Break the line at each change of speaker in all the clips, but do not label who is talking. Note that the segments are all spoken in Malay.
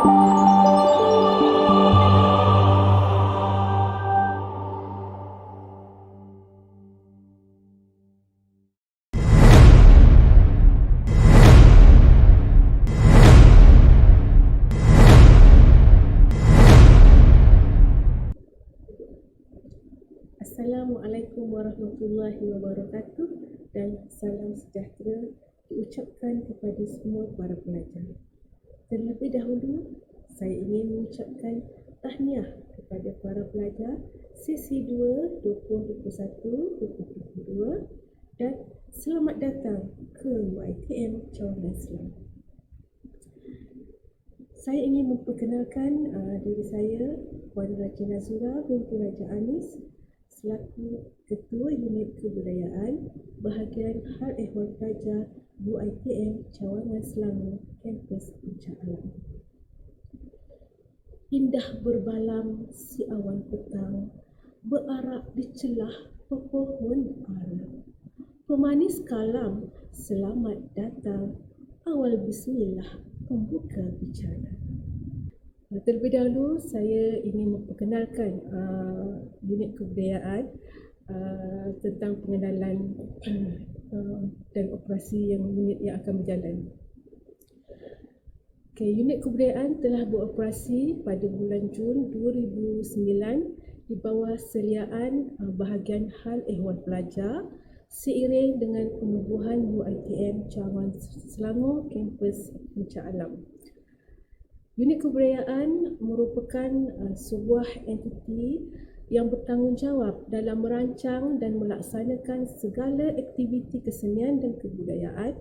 Assalamualaikum warahmatullahi wabarakatuh dan salam sejahtera diucapkan kepada semua para pelajar. Terlebih dahulu, saya ingin mengucapkan tahniah kepada para pelajar sesi 2 2021-2022 dan selamat datang ke UiTM Cawangan Selang. Saya ingin memperkenalkan diri saya, Puan Raja Nazura binti Raja Anis, selaku Ketua Unit Kebudayaan Bahagian Hal Ehwal Pelajar UiTM Cawangan Selangor, Kampus Puncak Alam. Indah berbalam si awan petang, berarak di celah pepohon ara. Pemanis kalam, selamat datang, awal bismillah, pembuka bicara. Terlebih dahulu, saya ingin memperkenalkan unit kebudayaan tentang pengenalan dan operasi unit yang akan berjalan. Unit kebudayaan telah beroperasi pada bulan Jun 2009 di bawah seliaan bahagian hal ehwal pelajar seiring dengan penubuhan UiTM Cawangan Selangor, Kampus Puncak Alam. Unit kebudayaan merupakan sebuah entiti yang bertanggungjawab dalam merancang dan melaksanakan segala aktiviti kesenian dan kebudayaan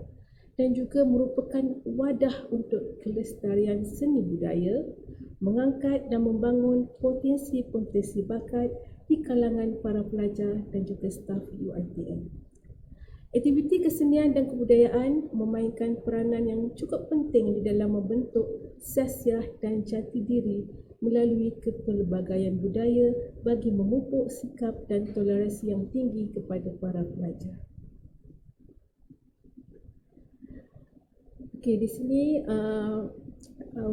dan juga merupakan wadah untuk kelestarian seni budaya, mengangkat dan membangun potensi-potensi bakat di kalangan para pelajar dan juga staf UiTM. Aktiviti kesenian dan kebudayaan memainkan peranan yang cukup penting di dalam membentuk sasiah dan jati diri melalui kepelbagaian budaya bagi memupuk sikap dan toleransi yang tinggi kepada para pelajar. Di sini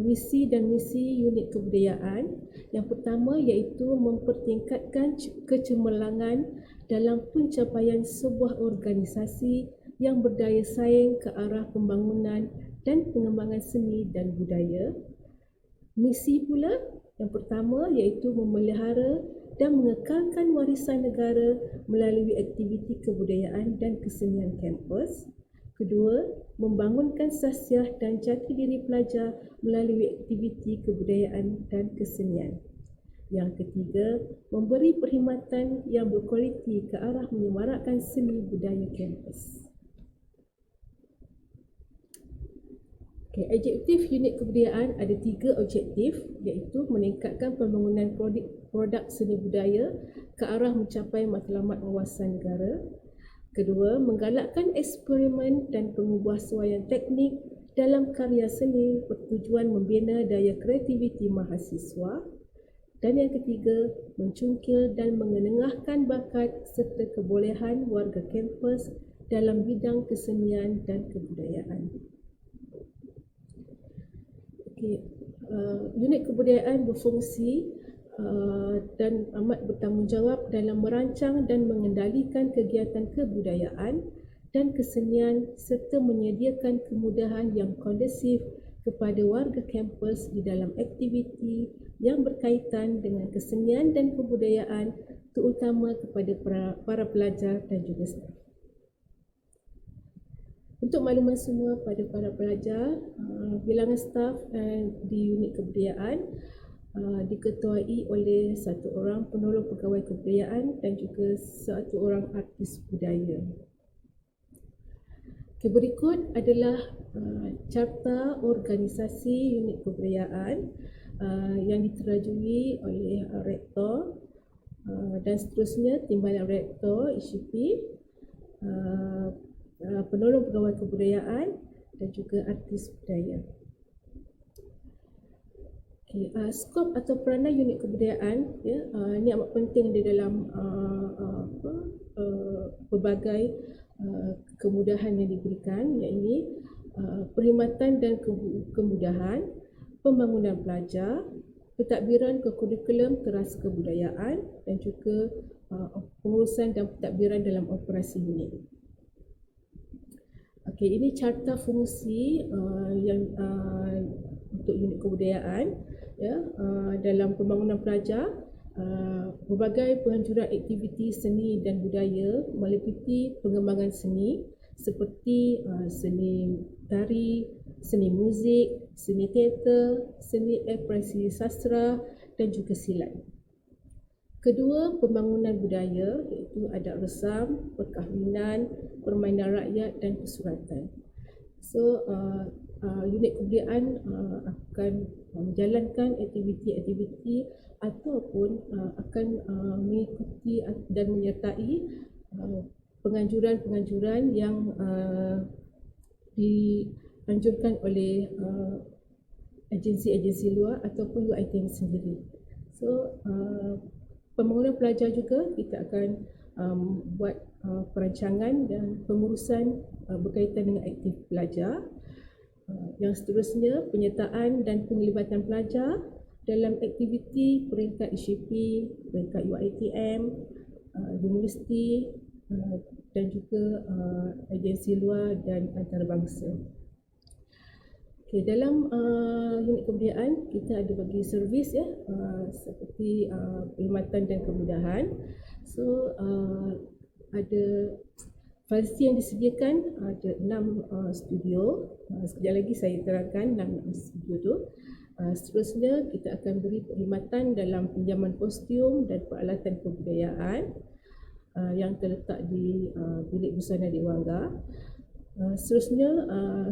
visi dan misi unit kebudayaan. Yang pertama iaitu mempertingkatkan kecemerlangan dalam pencapaian sebuah organisasi yang berdaya saing ke arah pembangunan dan pengembangan seni dan budaya. Misi pula yang pertama iaitu memelihara dan mengekalkan warisan negara melalui aktiviti kebudayaan dan kesenian kampus. Kedua, membangunkan sasiah dan jati diri pelajar melalui aktiviti kebudayaan dan kesenian. Yang ketiga, memberi perkhidmatan yang berkualiti ke arah menyemarakkan seni budaya kampus. Objektif unit kebudayaan ada 3 objektif, iaitu meningkatkan pembangunan produk seni budaya ke arah mencapai matlamat wawasan negara. Kedua, menggalakkan eksperimen dan pengubahsuaian teknik dalam karya seni bertujuan membina daya kreativiti mahasiswa. Dan yang ketiga, mencungkil dan mengenengahkan bakat serta kebolehan warga kampus dalam bidang kesenian dan kebudayaan. Unit kebudayaan berfungsi dan amat bertanggungjawab dalam merancang dan mengendalikan kegiatan kebudayaan dan kesenian serta menyediakan kemudahan yang kondusif kepada warga kampus di dalam aktiviti yang berkaitan dengan kesenian dan kebudayaan, terutama kepada para pelajar dan juga staf. Untuk makluman semua pada para pelajar, bilangan staf di unit kebudayaan diketuai oleh 1 orang penolong pegawai kebudayaan dan juga 1 orang artis budaya. Berikut adalah carta organisasi unit kebudayaan yang diterajui oleh rektor dan seterusnya timbalan rektor, ICP, penolong pegawai kebudayaan dan juga artis budaya. Skop atau peranan unit kebudayaan ini amat penting di dalam berbagai kemudahan yang diberikan, iaitu perkhidmatan dan kemudahan, pembangunan pelajar, pentadbiran ke kurikulum teras kebudayaan dan juga pengurusan dan pentadbiran dalam operasi unit. Okey, ini carta fungsi yang untuk unit kebudayaan ya, dalam pembangunan pelajar. Berbagai penganjuran aktiviti seni dan budaya meliputi pengembangan seni seperti seni tari, seni muzik, seni teater, seni ekspresi sastra dan juga silat. Kedua, pembangunan budaya iaitu adat resam, perkahwinan, permainan rakyat dan persuratan. So, unit kebudayaan akan menjalankan aktiviti-aktiviti ataupun akan mengikuti dan menyertai penganjuran-penganjuran yang dianjurkan oleh agensi-agensi luar ataupun UiTM sendiri. So, pembangunan pelajar juga kita akan buat perancangan dan pengurusan berkaitan dengan aktif pelajar. Yang seterusnya, penyertaan dan penglibatan pelajar dalam aktiviti peringkat ISHP, peringkat UiTM, universiti dan juga agensi luar dan antarabangsa. Okay, dalam unit kebudayaan kita ada bagi servis ya, seperti perkhidmatan dan kemudahan. So ada fasiliti yang disediakan, ada 6 studio. Sekejap lagi saya terangkan 6 studio tu. Seterusnya kita akan beri perkhidmatan dalam pinjaman kostum dan peralatan kebudayaan yang terletak di bilik busana Dewan Wangga. Seterusnya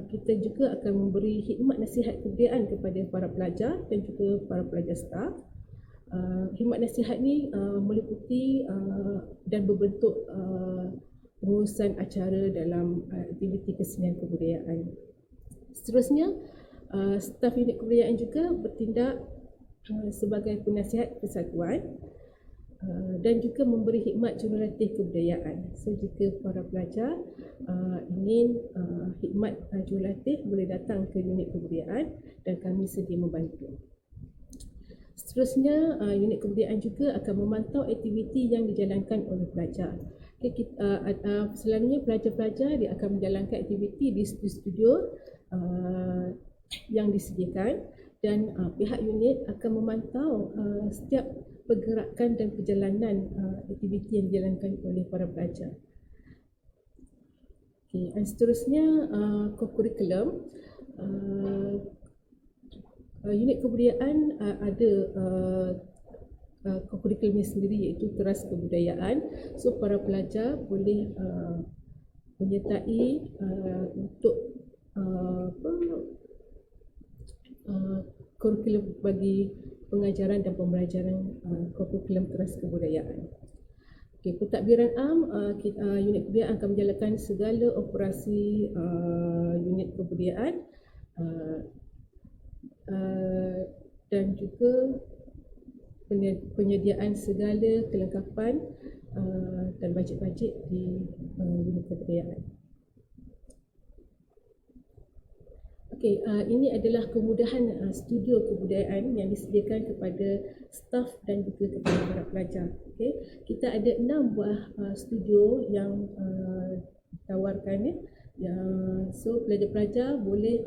kita juga akan memberi khidmat nasihat kebudayaan kepada para pelajar dan juga para pelajar staf. Khidmat nasihat ni meliputi dan berbentuk pengurusan acara dalam aktiviti kesenian kebudayaan. Seterusnya, staf unit kebudayaan juga bertindak sebagai penasihat persatuan dan juga memberi khidmat jurulatih kebudayaan. So, jika para pelajar ingin khidmat jurulatih, boleh datang ke unit kebudayaan dan kami sedia membantu. Seterusnya, unit kebudayaan juga akan memantau aktiviti yang dijalankan oleh pelajar. Okay, selalunya pelajar-pelajar dia akan menjalankan aktiviti di studio yang disediakan dan pihak unit akan memantau setiap pergerakan dan perjalanan aktiviti yang dijalankan oleh para pelajar. Okay, dan seterusnya kurikulum. Unit kebudayaan ada kurikulumnya sendiri iaitu teras kebudayaan. So para pelajar boleh menyertai untuk kurikulum bagi pengajaran dan pembelajaran kurikulum teras kebudayaan. Okay, pentadbiran unit kebudayaan akan menjalankan segala operasi unit kebudayaan dan juga penyediaan segala kelengkapan dan bajet-bajet di unit kebudayaan. Okey, ini adalah kemudahan studio kebudayaan yang disediakan kepada staf dan juga kepada para pelajar. Okey, kita ada 6 buah studio yang ditawarkan ya. So pelajar-pelajar boleh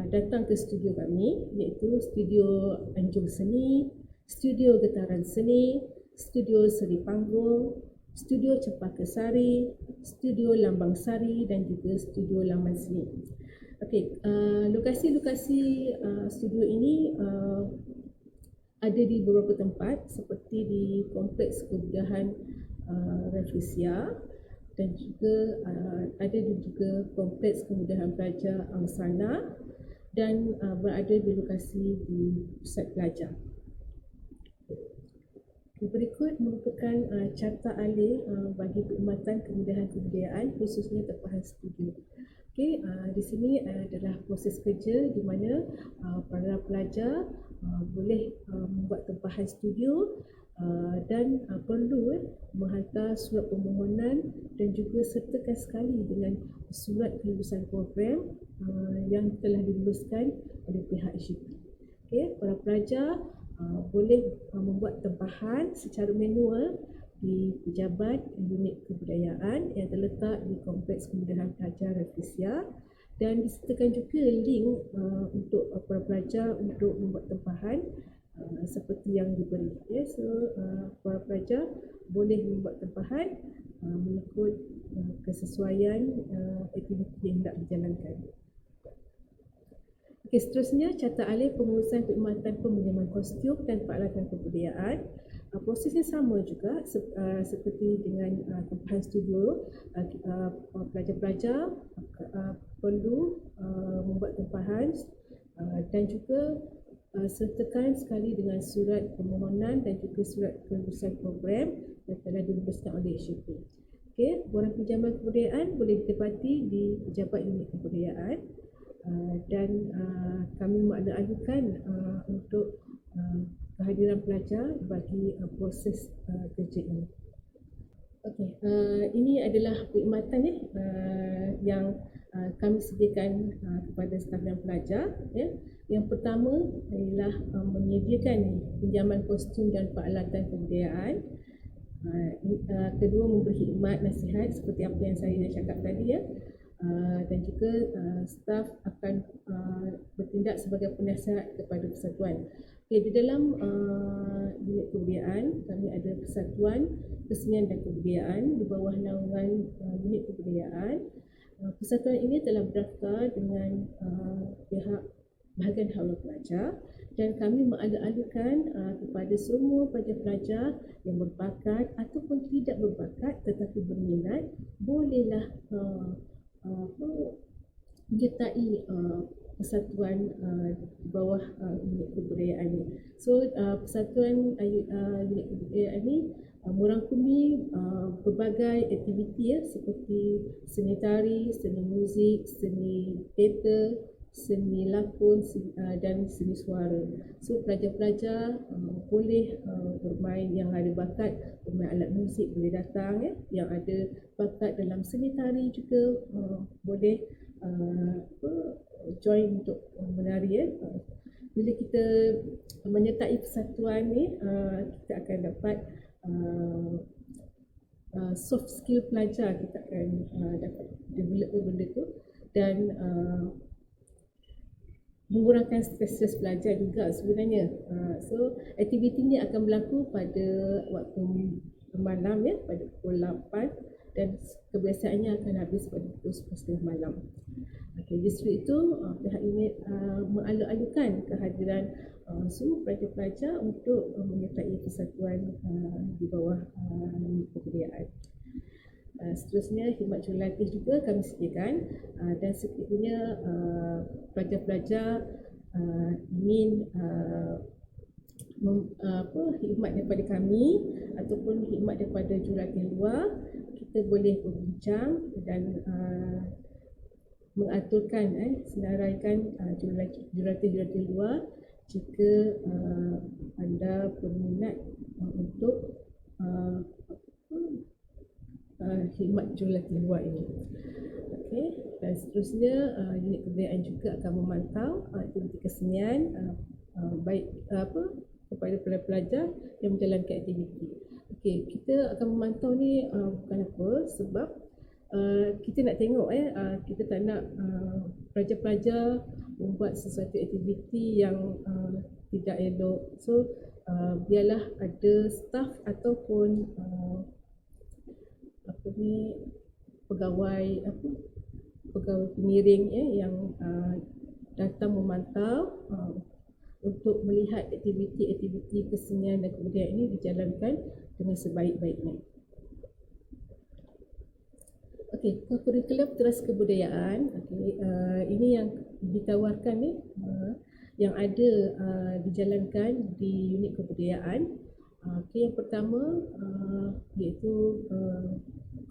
datang ke studio kami, iaitu studio Anjung Seni, studio Getaran Seni, studio Seri Panggung, studio Cempaka Sari, studio Lambang Sari dan juga studio Laman Seni. Okey, lokasi-lokasi studio ini ada di beberapa tempat seperti di Kompleks Kemudahan Rafflesia dan juga ada juga Kompleks Kemudahan Pelajar Angsana dan berada di lokasi di Pusat Pelajar. Berikut merupakan carta alih bagi perkhidmatan kemudahan kebudayaan khususnya tempahan studio. Okey, di sini adalah proses kerja di mana para pelajar boleh membuat tempahan studio dan perlu menghantar surat permohonan dan juga sertakan sekali dengan surat kelulusan program yang telah diluluskan oleh pihak ISHP. Para pelajar boleh membuat tempahan secara manual di pejabat unit kebudayaan yang terletak di Kompleks Kemudahan Pelajar Rafflesia, dan disertakan juga link untuk para pelajar untuk membuat tempahan seperti yang diberi. So para pelajar boleh membuat tempahan mengikut kesesuaian aktiviti yang hendak dijalankan. Seterusnya, carta alih pengurusan perkhidmatan peminjaman kostum dan peralatan kebudayaan. Prosesnya sama juga seperti dengan tempahan studio. Pelajar-pelajar perlu membuat tempahan dan juga sertakan sekali dengan surat permohonan dan juga surat kelulusan program yang telah dibebaskan oleh HAP. Borang pinjaman kebudayaan boleh ditempati di pejabat unit kebudayaan. Dan kami mengajukan untuk kehadiran pelajar bagi proses kerja ini. Ini adalah perkhidmatan yang kami sediakan kepada staf dan pelajar. Yang pertama ialah menyediakan pinjaman kostum dan peralatan kebudayaan. Kedua, memberi khidmat nasihat seperti apa yang saya dah cakap tadi dan juga staf akan bertindak sebagai penasihat kepada persatuan. Di dalam unit kebudayaan kami ada Persatuan Kesenian dan Kebudayaan di bawah naungan unit kebudayaan. Persatuan ini telah berdaftar dengan pihak Bahagian Hal Pelajar, dan kami mengalu-alukan kepada semua pelajar-pelajar yang berbakat ataupun tidak berbakat tetapi berminat, bolehlah menyertai persatuan di bawah unit kebudayaan ini. So persatuan unit kebudayaan ini merangkumi pelbagai aktiviti seperti seni tari, seni muzik, seni teater, seni lakon dan seni suara. So pelajar-pelajar boleh bermain, yang ada bakat bermain alat muzik boleh datang, yang ada bakat dalam seni tari juga boleh join untuk menari. Bila kita menyertai persatuan ni, kita akan dapat soft skill pelajar, kita akan dapat develop benda tu, dan mengurangkan stres pelajar juga sebenarnya. So aktiviti ni akan berlaku pada waktu malam, pada pukul 8, dan kebiasaannya akan habis pada pukul 10.30 malam. Justru itu pihak unit mengalu-alukan kehadiran semua pelajar-pelajar untuk menyertai persatuan di bawah unit kebudayaan. Seterusnya, khidmat jurulatih juga kami sediakan, dan sekiranya pelajar-pelajar ingin khidmat daripada kami ataupun khidmat daripada jurulatih luar, kita boleh berbincang dan mengaturkan, senaraikan jurulatih-jurulatih luar jika anda berminat untuk khidmat jurulatih luar ini. Dan seterusnya, unit kebudayaan juga akan memantau aktiviti kesenian baik kepada pelajar yang menjalankan aktiviti. Kita akan memantau ni bukan apa, sebab kita nak tengok kita tak nak pelajar-pelajar membuat sesuatu aktiviti yang tidak elok. So biarlah ada staf ataupun pegawai pengiring yang datang memantau untuk melihat aktiviti-aktiviti kesenian dan kebudayaan ini dijalankan dengan sebaik-baiknya. Kurikulum teras kebudayaan. Ini yang ditawarkan yang ada dijalankan di unit kebudayaan. Yang pertama iaitu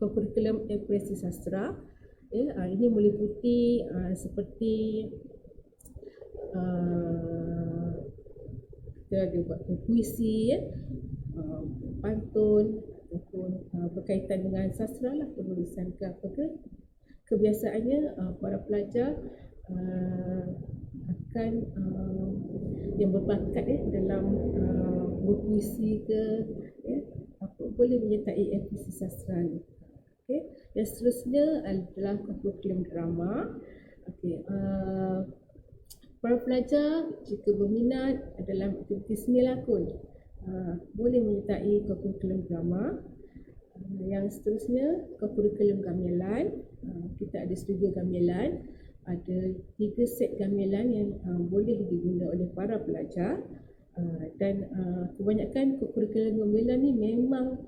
kurikulum ekspresi sastra. Ini meliputi seperti kita ada buat puisi, pantun ataupun berkaitan dengan sastra lah, penulisan ke apa ke. Kebiasaannya para pelajar akan yang berbakat dalam berpuisi ke apa boleh menyertai aktiviti sastra ni. Okey, yang seterusnya adalah kurikulum drama. Okey, para pelajar jika berminat dalam aktiviti seni lakon boleh menyertai kurikulum drama. Yang seterusnya kurikulum gamelan. Kita ada studio gamelan, ada 3 set gamelan yang boleh diguna oleh para pelajar, dan kebanyakan kurikulum gamelan ni memang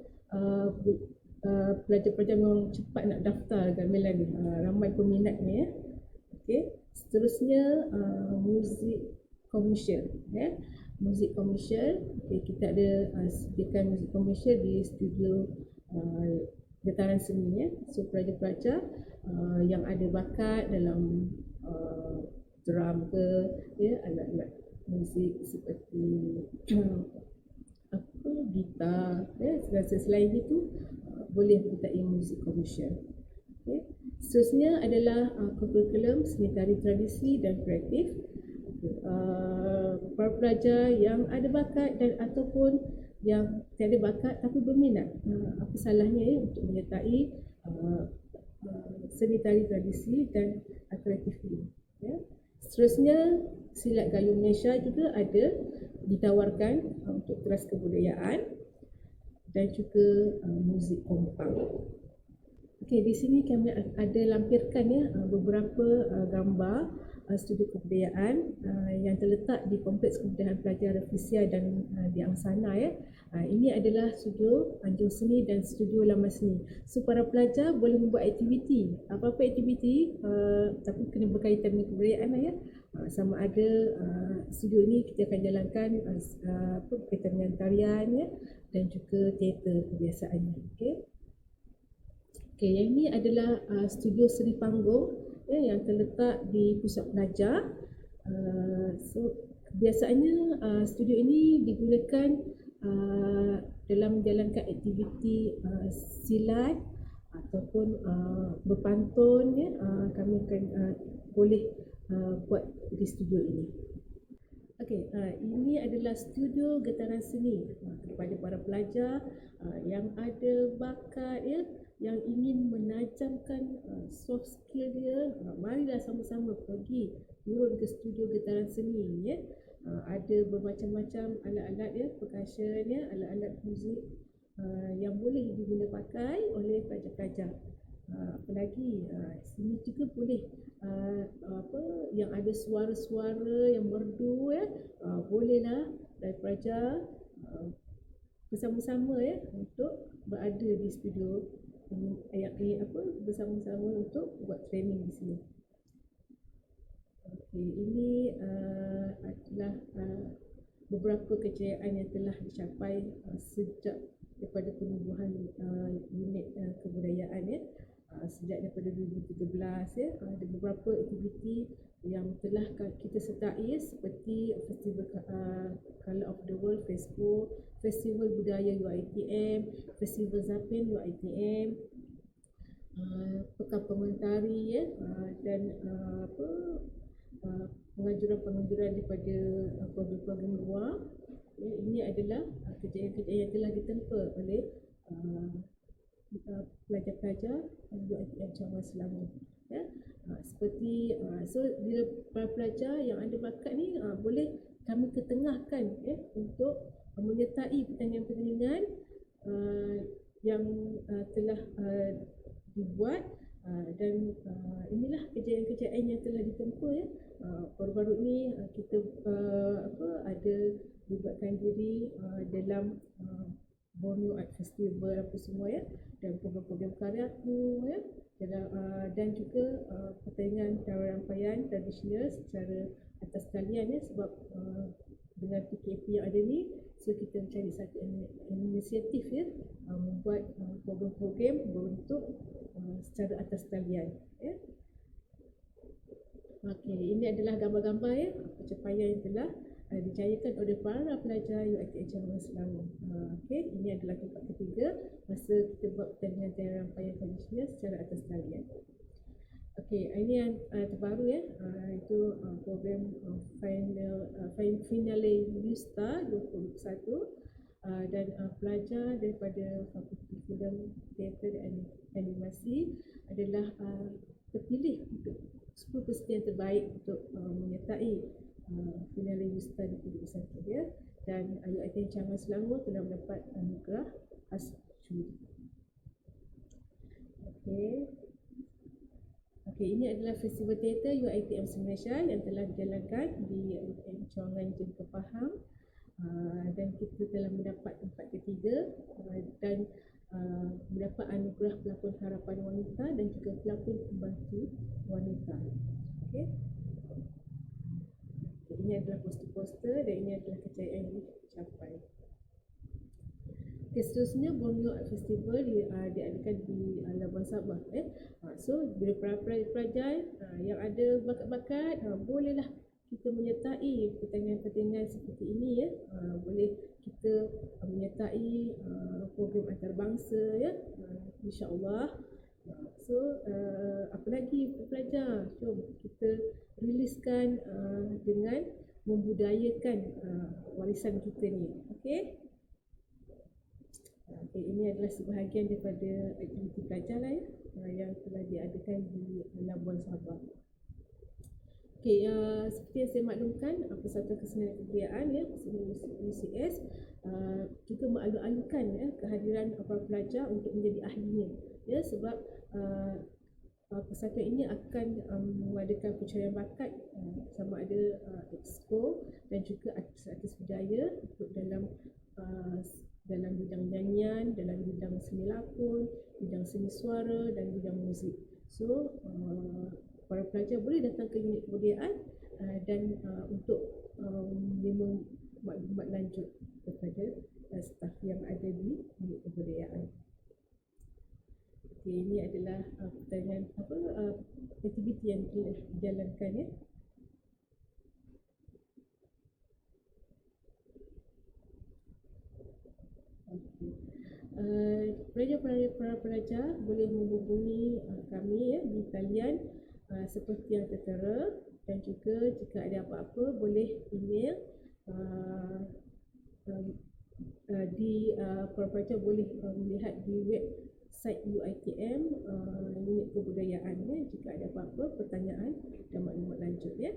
pelajar-pelajar memang cepat nak daftar gamelan ni, ramai peminatnya. Okey, seterusnya muzik komersial. Muzik komersial, kita ada sediakan muzik komersial di studio getaran seni. So pelajar-pelajar yang ada bakat dalam drum ke, alat-alat muzik seperti gitar, selain itu boleh menyertai muzik komersial. Okay. Seterusnya adalah kurikulum seni tari tradisi dan kreatif. Para pelajar yang ada bakat dan ataupun yang tiada bakat tapi berminat, apa salahnya untuk menyertai seni tari tradisi dan kreatif ini. Seterusnya silat gayung Malaysia juga ada ditawarkan untuk kelas kebudayaan dan juga muzik kompang. Okey, di sini kami ada lampirkan beberapa gambar studio kebudayaan yang terletak di Kompleks Kebudayaan Pelajar Rafflesia dan di Angsana. Ini adalah studio Anjung Seni dan studio Laman Seni. So para pelajar boleh membuat aktiviti, apa-apa aktiviti tapi kena berkaitan dengan kebudayaan sama ada studio ini kita akan jalankan berkaitan dengan tarian dan juga teater kebiasaannya. Okey, yang ini adalah studio Seri Panggung yang terletak di pusat pelajar. So biasanya studio ini digunakan dalam menjalankan aktiviti silat ataupun berpantun. Kami akan boleh buat di studio ini. Okey, ini adalah studio getaran seni kepada para pelajar yang ada bakat yang ingin menajamkan soft skill dia. Marilah sama-sama pergi turun ke studio getaran seni ada bermacam-macam alat-alat percussion alat-alat muzik yang boleh diguna pakai oleh pelajar-pelajar. Apalagi sini juga boleh yang ada suara-suara yang merdu bolehlah dari pelajar bersama-sama untuk berada di studio bersama-sama untuk buat training di sini. Okey, ini adalah beberapa kejayaan yang telah dicapai sejak daripada penubuhan unit kebudayaan sejak daripada 2013. Ada beberapa aktiviti yang telah kita sertai seperti Festival Colour of the World Facebook, Festival Budaya UiTM, Festival Zapin UiTM, Pekan Pementari dan penganjuran-penganjuran daripada program-program luar. Ini adalah kejayaan-kejayaan yang telah ditempa oleh pelajar-pelajar UiTM Cabang Selangor. Seperti so bila para pelajar yang ada bakat ni boleh kami ketengahkan untuk menyertai pertandingan-pertandingan yang telah dibuat dan inilah kejayaan-kejayaan yang telah ditempa. Baru-baru ni kita ada libatkan diri dalam Borneo Art Festival apa semua dan program-program karyaku dan juga pertandingan tarian tradisional secara atas talian sebab dengan PKP yang ada ni, so kita mencari satu inisiatif membuat program-program berbentuk secara atas talian. Okey, ini adalah gambar-gambar pencapaian yang telah dijayakan oleh para pelajar UiTM Cabang Selangor. Okey, ini adalah tempat ketiga masa kita buat pertandingan tarian rampayan tradisional secara atas talian. Okey, ini yang terbaru itu program final Finale Justa 2021 dan pelajar daripada Fakulti Filem, Teater dan Animasi adalah terpilih untuk 10 peserta yang terbaik untuk menyertai Finale Justa 2021 ya. Dan UiTM Canggah Selangor telah mendapat anugerah khas juri. Okey, ini adalah Festival Teater UiTM Malaysia yang telah dijalankan di UiTM Cawangan Jen Kepahang, dan kita telah mendapat tempat ketiga dan mendapat anugerah pelakon harapan wanita dan juga pelakon pembantu wanita. Okey. Ini adalah poster-poster dan ini adalah kejayaan yang dicapai. Seterusnya Borneo Art Festival diadakan di Labuan Sabah. So bila para pelajar yang ada bakat-bakat, bolehlah kita menyertai pertandingan-pertandingan seperti ini ya. Boleh kita menyertai program antarabangsa ya, insya-Allah. So apa lagi pelajar, jom kita riliskan dengan membudayakan warisan kita ni. Okey. Ini adalah sebahagian daripada aktiviti pelajar lah ya, yang telah diadakan di Labuan Sabah. Okey, seperti yang saya maklumkan, Persatuan Kesenian dan Kebudayaan ya, UCS juga mengalu-alukan kehadiran para pelajar untuk menjadi ahlinya ya, sebab persatuan ini akan mengadakan pencarian bakat sama ada exco dan juga artis-artis budaya untuk dalam bidang nyanyian, dalam bidang seni lakon, bidang seni suara dan bidang muzik. So para pelajar boleh datang ke unit kebudayaan dan untuk memang maklumat lanjut kepada staf yang ada di unit kebudayaan. Okay, ini adalah pertanyaan aktiviti yang telah dijalankan ya. Para pelajar boleh menghubungi kami ya di talian seperti yang tertera, dan juga jika ada apa-apa boleh email para pelajar boleh melihat di website UiTM unit kebudayaan ya, jika ada apa-apa pertanyaan dan maklumat lanjut ya.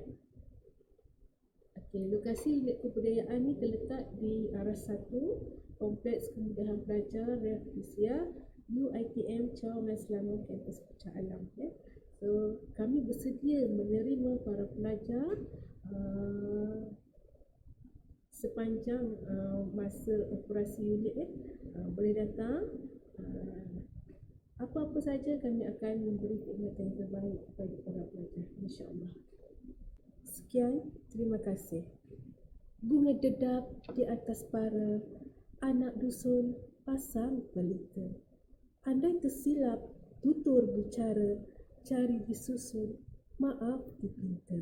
Okey, lokasi unit kebudayaan ni terletak di arah 1 Kompleks Kemudahan Pelajar Rafflesia UiTM Cawangan Selangor Kampus Shah Alam ya. So kami bersedia menerima para pelajar sepanjang masa operasi unit ya. Boleh datang, apa-apa saja kami akan memberi perkhidmatan yang terbaik kepada para pelajar, insya-Allah. Sekian, terima kasih. Bunga dedap di atas para, anak dusun pasang pelita. Andai tersilap tutur bicara, cari disusun, maaf dipinta.